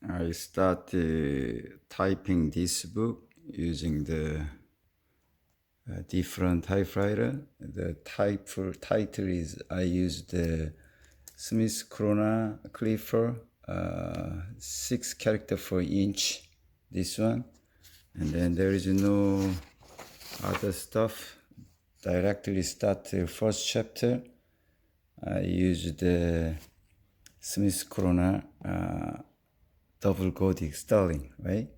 I started typing this book using the different typewriter. The title is I used the Smith Corona Clipper, 6 character per inch. This one, and then there is no other stuff. Directly start the first chapter. I used the Smith Corona double Gothic styling, right?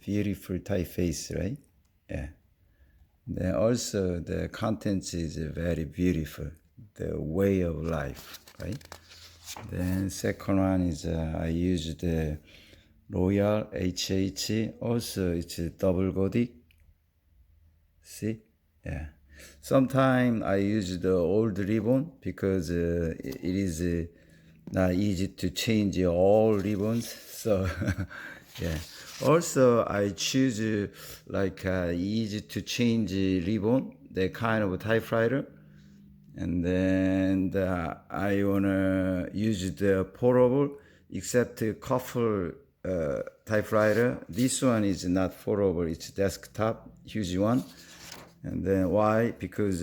Beautiful typeface, right? Yeah. Then also the contents is very beautiful. The way of life, right? Then second one is I use the Royal HH. Also it's a double Gothic. See? Yeah. Sometimes I use the old ribbon because it is not easy to change all ribbons. So, yeah. Also, I choose easy to change ribbon, the kind of typewriter. And then I wanna use the portable, except the couple typewriter. This one is not portable; it's desktop, huge one. And then why? Because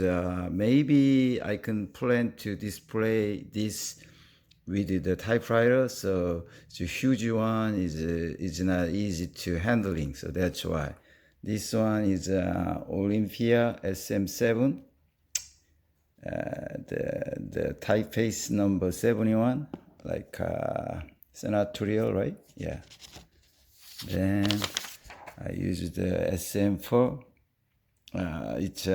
maybe I can plan to display this with the typewriter. So it's a huge one is not easy to handling. So that's why. This one is Olympia SM7. The typeface number 71, like senatorial, right? Yeah. Then I use the SM4. It's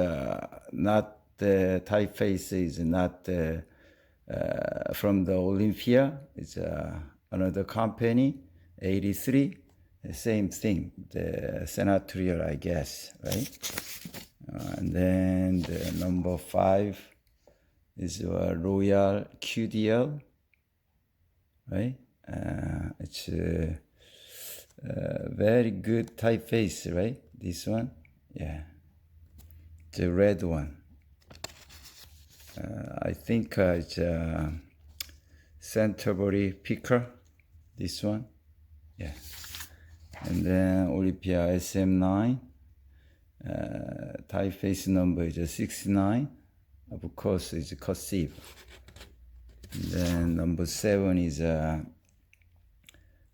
not the typeface is not from the Olympia. It's another company, 83. The same thing, the senatorial, I guess, right? And then the number 5 is Royal QDL, right? It's a very good typeface, right? This one, yeah. The red one. I think it's Canterbury Picker, this one, yeah. And then Olympia SM9, typeface number is 69. Of course, it's cursive. And then number 7 is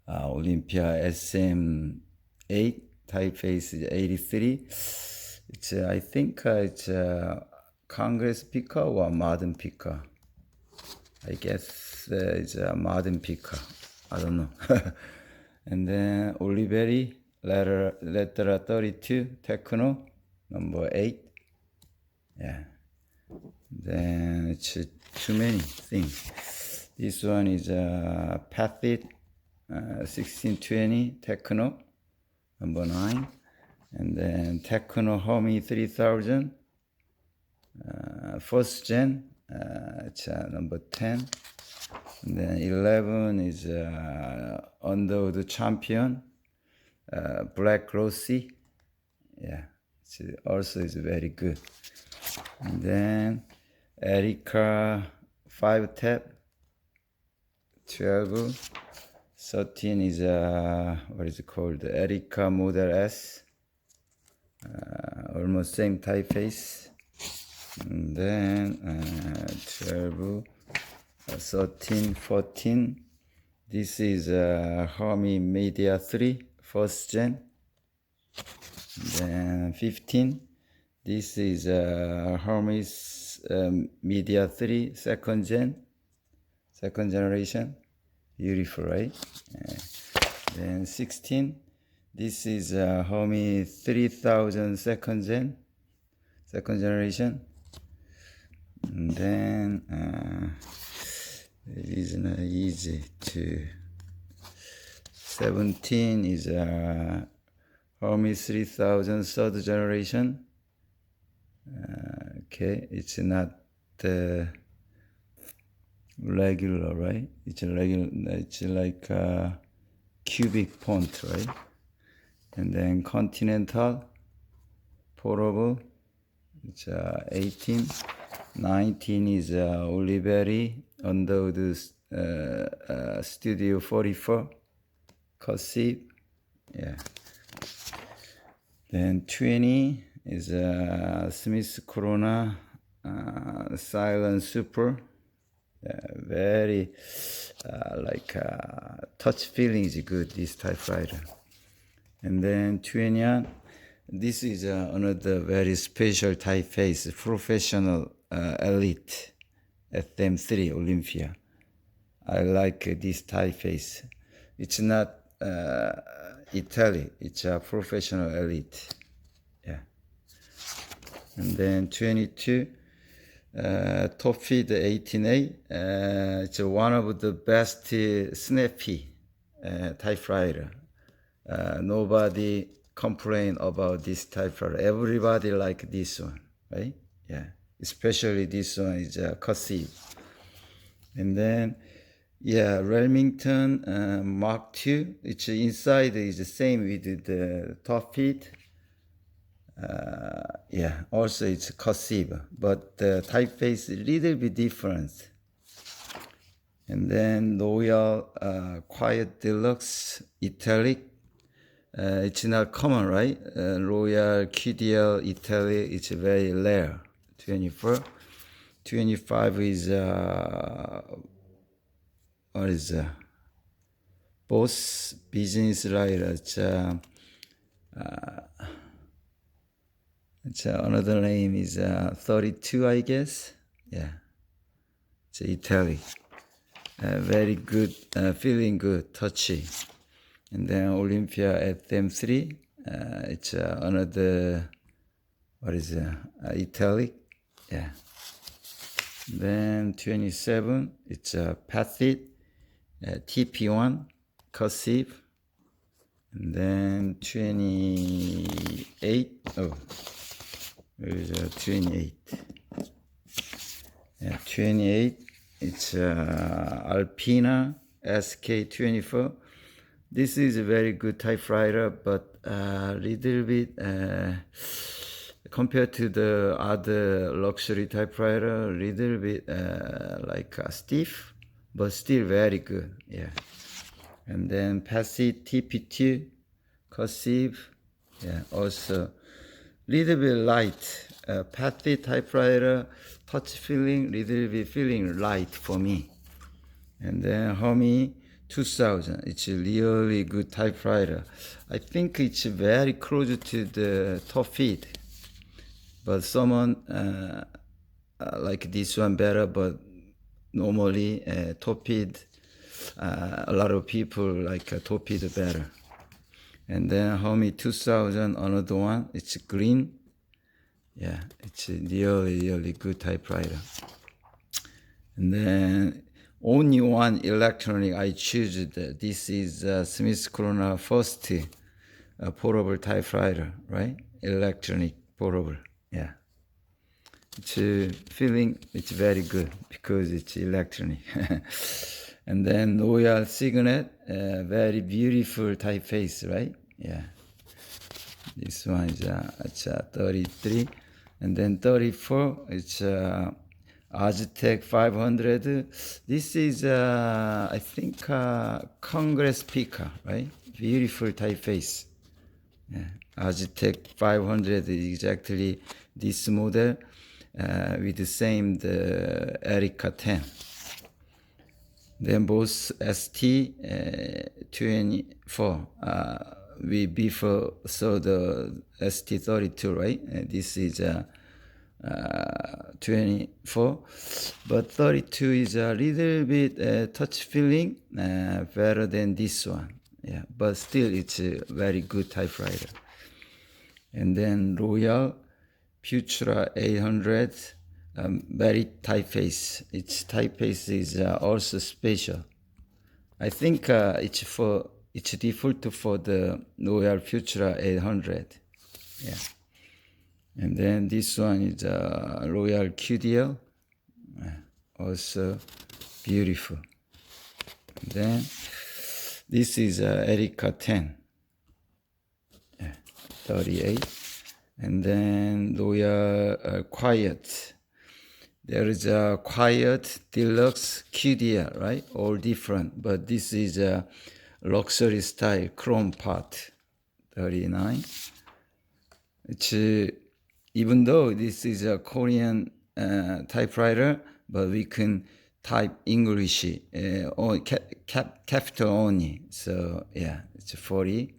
Olympia SM8, typeface is 83. It's I think it's Congress picker or modern picker. I guess it's a modern picker. I don't know. And then Oliveri, letter 32, Techno, number 8. Yeah. Then it's too many things. This one is Pathit 1620 Techno, number 9. And then Techno Homey 3000, first gen, it's number 10. And then 11 is Underwood Champion, Black Rossi. Yeah, it's also is very good. And then Erica 5 tap, 12. 13 is what is it called? Erica Model S. Almost same typeface. And then 12, 13, 14. This is Hermes Media 3, first gen. And then 15. This is Hermes Media 3, second generation. Beautiful, right? Then 16. This is Hermes 3000 second generation. And then it is not easy to. 17 is Hermes 3000 third generation. Okay, it's not regular, right? It's regular. It's like cubic font, right? And then Continental, portable, it's 18. 19 is Oliveri Underwood Studio 44, cursive. Yeah. Then 20 is Smith Corona Silent Super. Very touch feeling is good, this typewriter. And then 20, this is another very special typeface, professional elite FM3 Olympia. I like this typeface. It's not Italy, it's a professional elite. Yeah. And then 22, top feed 18A. It's one of the best snappy typewriter. Nobody complain about this typewriter. Everybody like this one, right? Yeah. Especially this one is cursive. And then, yeah, Remington Mark II. It's inside is the same with the top feed. Yeah, also it's cursive, but the typeface is a little bit different. And then Royal Quiet Deluxe Italic. It's not common, right? Royal QDL Italic, it's very rare. 24. 25 is what is Boss Business Writer. It's another name is 32, I guess. Yeah, it's Italic. Very good, feeling good, touchy. And then Olympia FM3. It's another, what is Italic? Yeah. Then 27, it's Pathit TP1 cursive. And then 28, where is 28? Yeah, 28, it's Alpina SK24. This is a very good typewriter, but a little bit, compared to the other luxury typewriter, a little bit stiff, but still very good, yeah. And then Pathit TP2 cursive, yeah, also little bit light. Pathit typewriter, touch feeling, little bit feeling light for me. And then Hermes 2000, it's a really good typewriter. I think it's very close to the top feed, but someone like this one better, but normally top feed, a lot of people like top feed better. And then Hermes 2000, another one, it's green. Yeah, it's a really good typewriter. And then only one electronic I choose. This is Smith Corona first portable typewriter, right? Electronic portable, yeah. It's feeling, it's very good because it's electronic. And then Royal Signet, very beautiful typeface, right? Yeah. This one is it's 33, and then 34. It's Aztec 500. This is I think Congress Pica, right? Beautiful typeface. Yeah. Aztec 500 is exactly this model with the same the Erica 10. Then both ST 24. We before saw the ST32, right? This is 24, but 32 is a little bit touch feeling better than this one. Yeah, but still it's a very good typewriter. And then Royal Futura 800, very typeface. Its typeface is also special. I think it's default for the Royal Futura 800. Yeah. And then this one is Royal QDL. Also beautiful. And then this is Erica 10. Yeah, 38. And then Royal Quiet. There is a Quiet Deluxe QDL, right? All different. But this is luxury style chrome part 39. It's even though this is a Korean typewriter, but we can type English or capital only. So yeah, it's 40.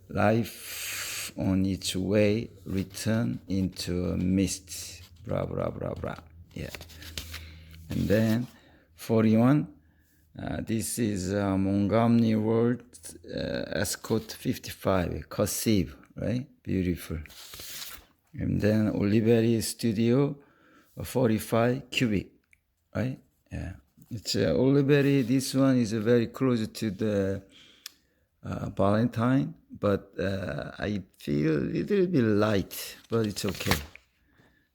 Life on its way, return into a mist. Blah blah blah blah. Yeah, and then 41. This is Montgomery Ward Escort 55, cursive, right? Beautiful. And then Oliveri Studio 45 cubic, right? Yeah. It's Oliveri. This one is very close to the Valentine, but I feel a little bit light, but it's okay.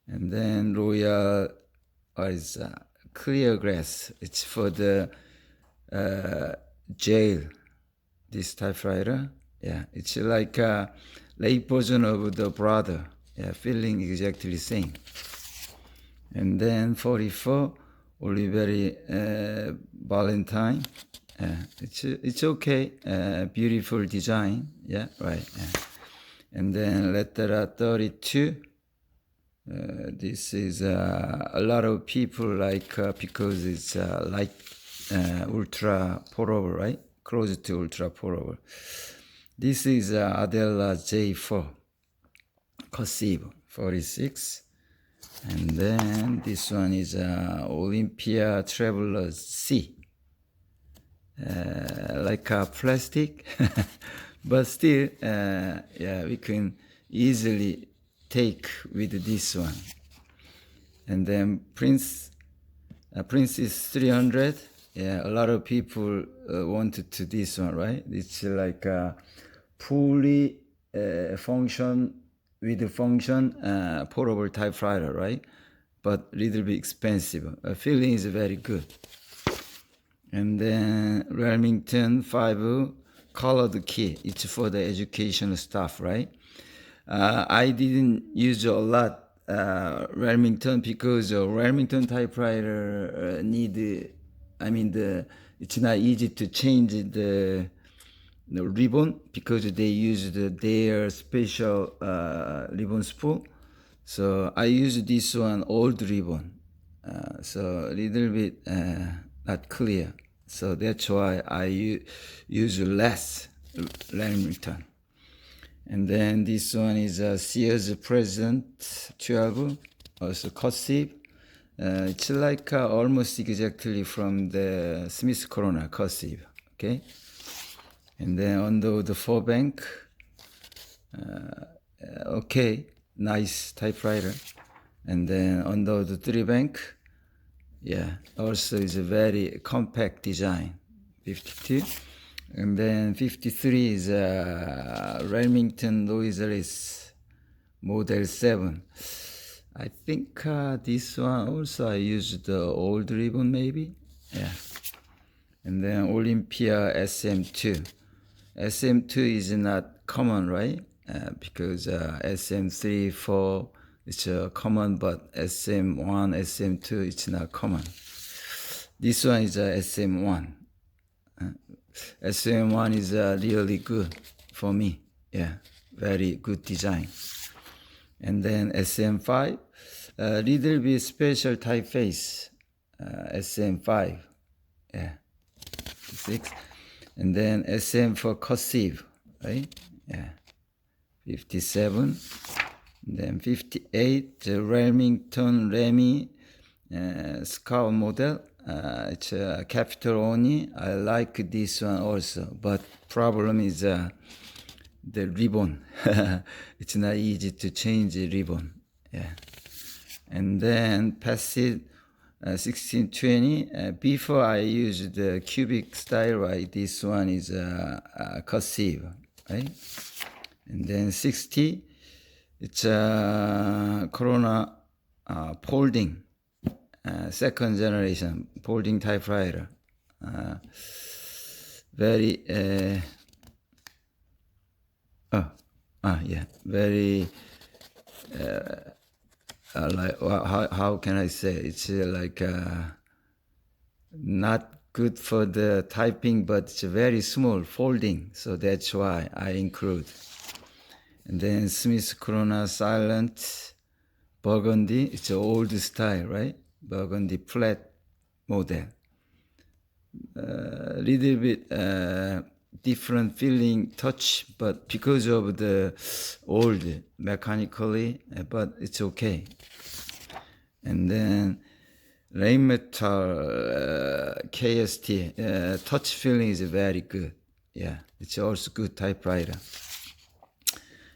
And then Royal is clear glass. It's for the jail, this typewriter. Yeah, it's like a late version of the brother. Yeah, feeling exactly the same. And then 44, Oliveri Valentine. It's okay. Beautiful design. Yeah, right. Yeah. And then letter 32. This is a lot of people like because it's like ultra portable, right? Close to ultra portable. This is Adela J4 cursive 46, and then this one is Olympia Travelers C, like a plastic, but still, yeah, we can easily take with this one. And then Princess 300. Yeah, a lot of people wanted to this one, right? It's like a fully function portable typewriter, right? But little bit expensive. Feeling is very good. And then Remington 5 colored key. It's for the educational stuff, right? I didn't use a lot Remington because Remington typewriter it's not easy to change the ribbon because they use their special ribbon spool. So I use this one old ribbon, so a little bit not clear. So that's why I use less Remington. And then this one is Sears President 12, also cursive. It's like almost exactly from the Smith Corona cursive, okay? And then under the 4 bank, okay, nice typewriter. And then under the 3 bank, yeah, also is a very compact design, 52. And then 53 is Remington Noiseless Model 7. I think this one also I used the old ribbon maybe. Yeah. And then Olympia SM2. SM2 is not common, right? Because SM3, 4 it's common, but SM1, SM2 it's not common. This one is SM1. SM1 is really good for me. Yeah, very good design. And then SM5, little bit special typeface. SM5, yeah, 6. And then SM for cursive, right? Yeah, 57. And then 58, the Remington Remy Scout model. It's a capital only. I like this one also, but problem is the ribbon. It's not easy to change the ribbon. Yeah. And then pass it 1620. Before I used the cubic style, right? This one is cursive, right? And then 60. It's Corona folding. Second generation folding typewriter, very very like how can I say? It's like not good for the typing, but it's very small, folding. So that's why I include. And then Smith Corona Silent Burgundy. It's an old style, right? Burgundy flat model. A little bit different feeling touch, but because of the old mechanically, but it's okay. And then Rheinmetall KST touch feeling is very good. Yeah, it's also good typewriter.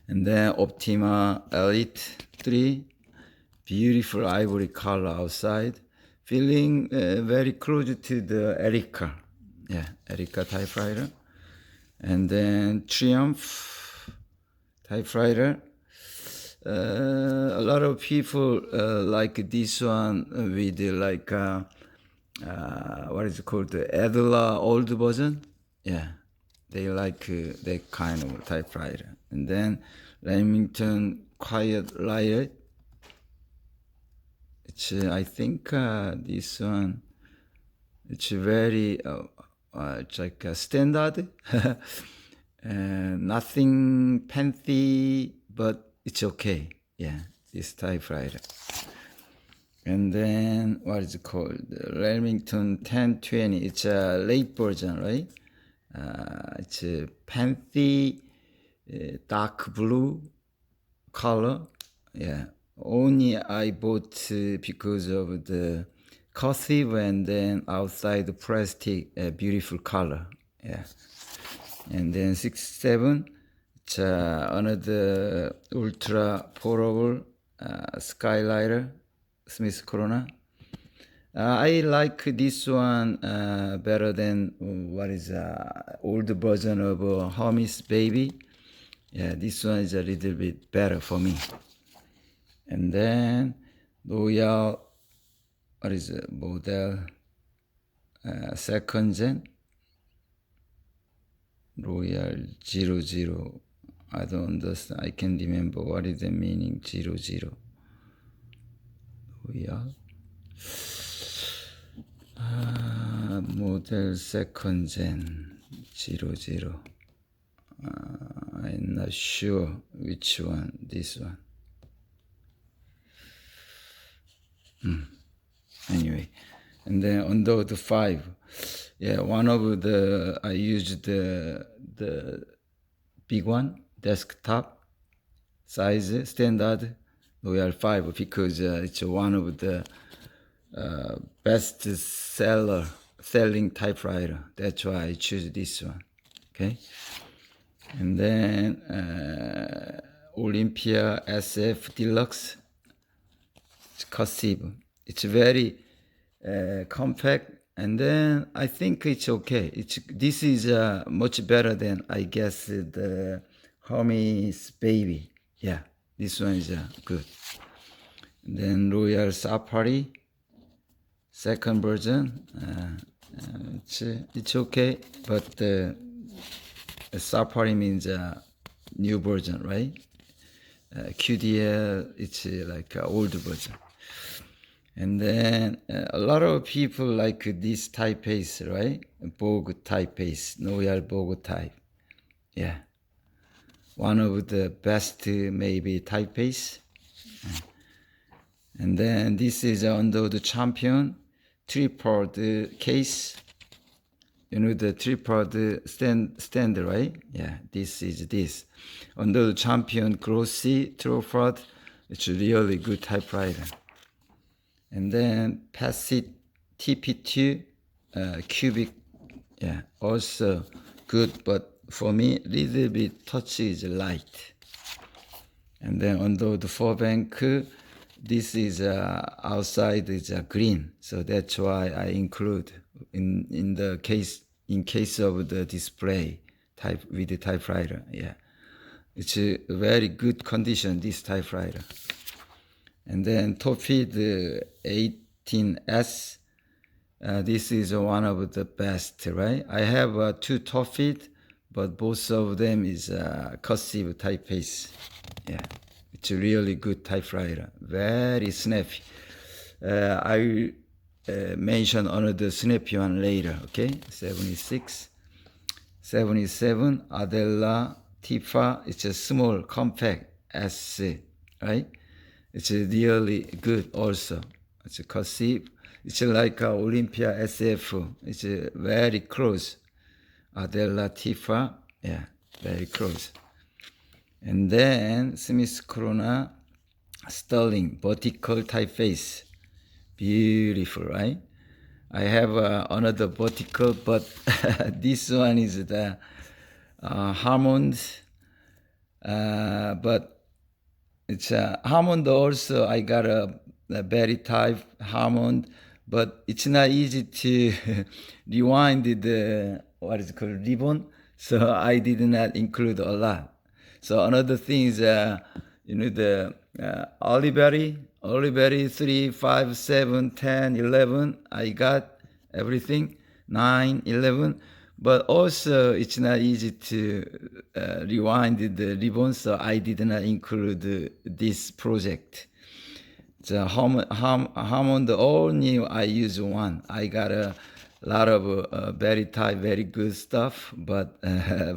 And then Optima Elite 3, beautiful ivory color outside. Feeling very close to the Erica. Yeah, Erica typewriter. And then Triumph typewriter. A lot of people like this one with like, what is it called? The Adler old version. Yeah, they like that kind of typewriter. And then Remington Quiet Riot. It's I think this one. It's very it's like a standard, nothing fancy, but it's okay. Yeah, this typewriter. And then what is it called? The Remington 1020. It's a late version, right? It's a fancy dark blue color. Yeah, only I bought because of the cursive and then outside the plastic beautiful color. Yeah. And then 67, it's another ultra portable skylighter, Smith Corona. I like this one better than what is old version of Hermes Baby. Yeah, this one is a little bit better for me. And then Royal, what is it, model second gen, Royal 00. I don't understand. I can't remember what is the meaning 00. Royal model second gen 00. I'm not sure which one. This one. Anyway, and then on the 5, yeah, one of the I used the big one, desktop size standard Royal 5 because it's one of the best selling typewriter. That's why I choose this one. Okay, and then Olympia SF Deluxe. It's cursive. It's very compact, and then I think it's okay. This is much better than I guess the Hermes Baby. Yeah, this one is good. And then Royal Safari, second version. It's okay, but Safari means new version, right? QDL, it's like an old version. And then a lot of people like this typeface, right? Vogue typeface, Royal Vogue type. Yeah. One of the best maybe typeface. And then this is under the Champion tripod case. You know the tripod stand, right? Yeah, this is this. Under the Champion glossy tripod, it's a really good typewriter. And then Passit TP2 cubic, yeah, also good, but for me, little bit touch is light. And then under the 4-bank, this is outside is green, so that's why I include in the case in case of the display type with the typewriter. Yeah, it's a very good condition, this typewriter. And then Topid 18S, this is one of the best, right? I have 2 Topid, but both of them is cursive typeface. Yeah, it's a really good typewriter, very snappy. I mention another snappy one later. Okay, 76, 77 Adela Tifa. It's a small compact S, right? It's really good also. It's a cursive. It's like Olympia SF. It's very close. Adela Tifa, yeah, very close. And then Smith Corona Sterling vertical typeface. Beautiful, right? I have another vertical, but this one is the Hammond. But it's a Hammond also. I got a very type Hammond, but it's not easy to rewind the what is it called, ribbon. So I did not include a lot. So another thing is the Oliveri 3, 5, 7, 10, 11. I got everything 9, 11. But also it's not easy to rewind the ribbon, so I did not include this project. The Hammond all new, I use one. I got a lot of very tight, very good stuff, but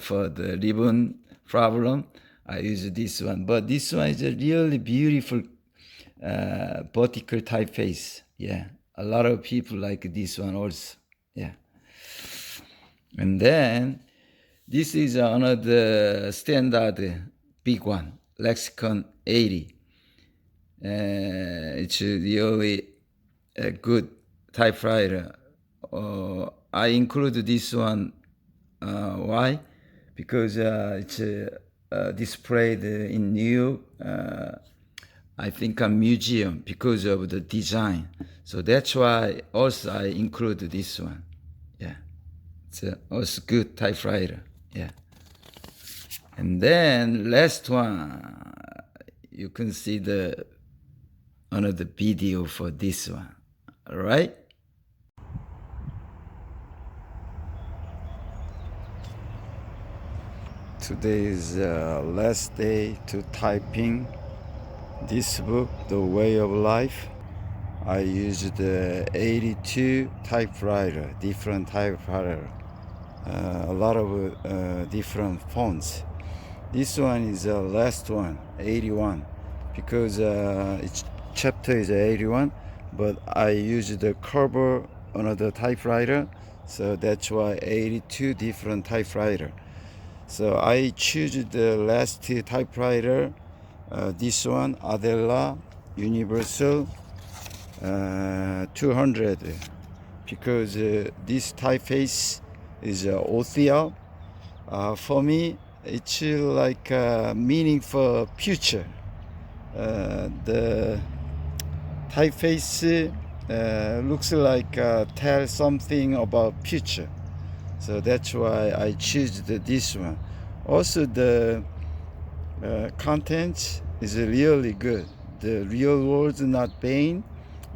for the ribbon problem, I use this one. But this one is a really beautiful vertical typeface. Yeah, a lot of people like this one also. Yeah. And then this is another standard big one, Lexicon 80. It's really a good typewriter. I include this one. Why? Because it's displayed in New York, I think a museum because of the design. So that's why also I include this one. Yeah. It's also good typewriter. Yeah. And then last one, you can see the another video for this one. All right. Today is last day to typing this book, The Way of Life. I used the 82 typewriter, different typewriter. A lot of different fonts. This one is the last one, 81, because its chapter is 81, but I use the cover another typewriter, so that's why 82 different typewriter. So I choose the last typewriter, this one, Adela Universal 200, because this typeface is Othia. For me, it's like a meaning for future. The typeface looks like tell something about future. So that's why I choose this one. Also, the content is really good. The real words not Bain,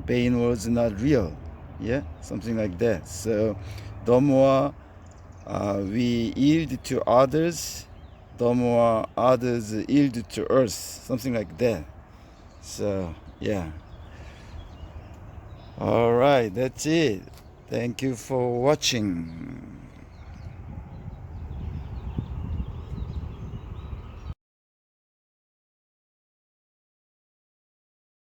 Bain words not real. Yeah, something like that. So the more we yield to others, the more others yield to us, something like that. So yeah. All right, that's it. Thank you for watching.